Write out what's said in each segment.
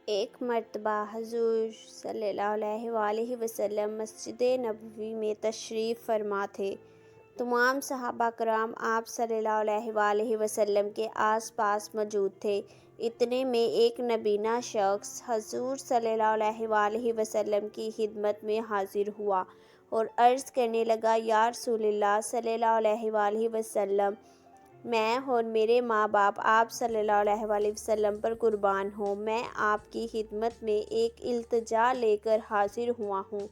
ایک مرتبہ حضور صلی اللہ علیہ وآلہ وسلم مسجد نبوی میں تشریف فرما تھے۔ تمام صحابہ کرام آپ صلی اللہ علیہ وآلہ وسلم کے آس پاس موجود تھے۔ اتنے میں ایک نابینا شخص حضور صلی اللہ علیہ وآلہ وسلم کی خدمت میں حاضر ہوا اور عرض کرنے لگا، یا رسول اللہ صلی اللہ علیہ وآلہ وسلم، میں اور میرے ماں باپ آپ صلی اللہ علیہ وآلہ وسلم پر قربان ہوں۔ میں آپ کی خدمت میں ایک التجا لے کر حاضر ہوا ہوں۔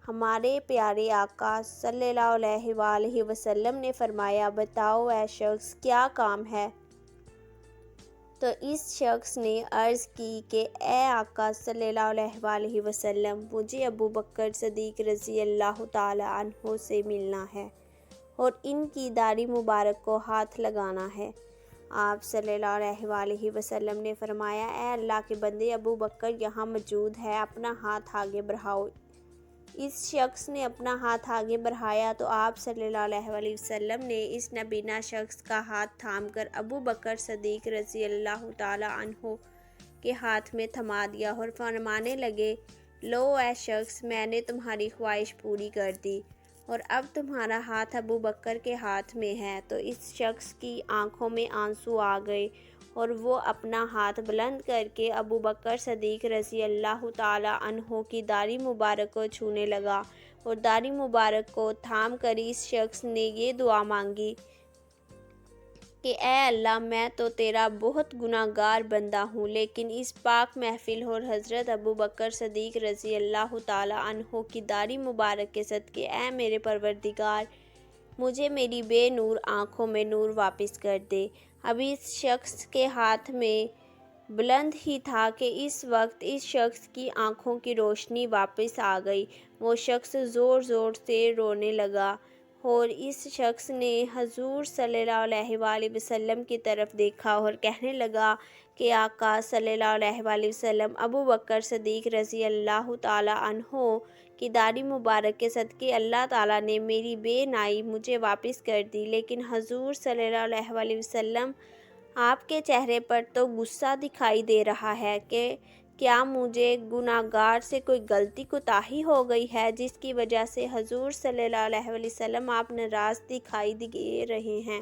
ہمارے پیارے آقا صلی اللہ علیہ وآلہ وسلم نے فرمایا، بتاؤ اے شخص، کیا کام ہے؟ تو اس شخص نے عرض کی کہ اے آقا صلی اللہ علیہ وآلہ وسلم، مجھے ابو بکر صدیق رضی اللہ تعالی عنہ سے ملنا ہے اور ان کی داڑھی مبارک کو ہاتھ لگانا ہے۔ آپ صلی اللہ علیہ وآلہ وسلم نے فرمایا، اے اللہ کے بندے، ابو بکر یہاں موجود ہے، اپنا ہاتھ آگے بڑھاؤ۔ اس شخص نے اپنا ہاتھ آگے بڑھایا تو آپ صلی اللہ علیہ وآلہ وسلم نے اس نابینا شخص کا ہاتھ تھام کر ابو بکر صدیق رضی اللہ تعالی عنہ کے ہاتھ میں تھما دیا اور فرمانے لگے، لو اے شخص، میں نے تمہاری خواہش پوری کر دی اور اب تمہارا ہاتھ ابو بکر کے ہاتھ میں ہے۔ تو اس شخص کی آنکھوں میں آنسو آ گئے اور وہ اپنا ہاتھ بلند کر کے ابو بکر صدیق رضی اللہ تعالی عنہ کی داڑھی مبارک کو چھونے لگا اور داڑھی مبارک کو تھام کر اس شخص نے یہ دعا مانگی کہ اے اللہ، میں تو تیرا بہت گناہ گار بندہ ہوں، لیکن اس پاک محفل اور حضرت ابو بکر صدیق رضی اللہ تعالی عنہ کی داڑھی مبارک کے صدقے اے میرے پروردگار، مجھے میری بے نور آنکھوں میں نور واپس کر دے۔ اب اس شخص کے ہاتھ میں بلند ہی تھا کہ اس وقت اس شخص کی آنکھوں کی روشنی واپس آ گئی۔ وہ شخص زور زور سے رونے لگا اور اس شخص نے حضور صلی اللہ علیہ وآلہ وسلم کی طرف دیکھا اور کہنے لگا کہ آقا صلی اللہ علیہ وآلہ وسلم، ابو بکر صدیق رضی اللہ تعالی عنہ کی داڑھی مبارک کے صدقے اللہ تعالیٰ نے میری بے نائی مجھے واپس کر دی، لیکن حضور صلی اللہ علیہ وآلہ وسلم، آپ کے چہرے پر تو غصہ دکھائی دے رہا ہے کہ کیا مجھے گناہ گار سے کوئی غلطی کوتاہی ہو گئی ہے جس کی وجہ سے حضور صلی اللہ علیہ وآلہ وسلم آپ ناراض دکھائی دے رہے ہیں؟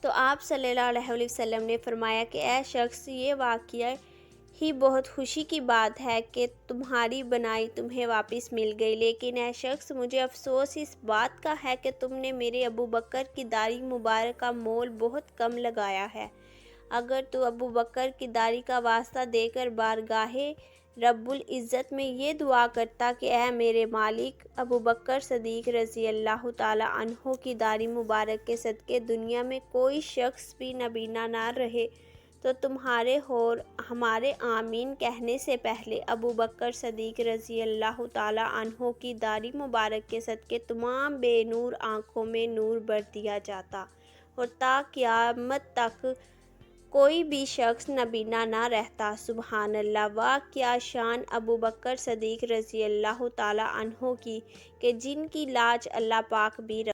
تو آپ صلی اللہ علیہ وآلہ وسلم نے فرمایا کہ اے شخص، یہ واقعہ ہی بہت خوشی کی بات ہے کہ تمہاری بنائی تمہیں واپس مل گئی، لیکن اے شخص، مجھے افسوس اس بات کا ہے کہ تم نے میرے ابو بکر کی داڑھی مبارک کا مول بہت کم لگایا ہے۔ اگر تو ابو بکر کی داڑھی کا واسطہ دے کر بارگاہ رب العزت میں یہ دعا کرتا کہ اے میرے مالک، ابو بکر صدیق رضی اللہ تعالی عنہ کی داڑھی مبارک کے صدقے دنیا میں کوئی شخص بھی نابینا نہ رہے، تو تمہارے اور ہمارے آمین کہنے سے پہلے ابو بکر صدیق رضی اللہ تعالی عنہ کی داڑھی مبارک کے صدقے تمام بے نور آنکھوں میں نور بھر دیا جاتا اور تا قیامت تک کوئی بھی شخص نابینا نہ رہتا۔ سبحان اللہ! واہ کیا شان ابو بکر صدیق رضی اللہ تعالی عنہ کی کہ جن کی لاج اللہ پاک بھی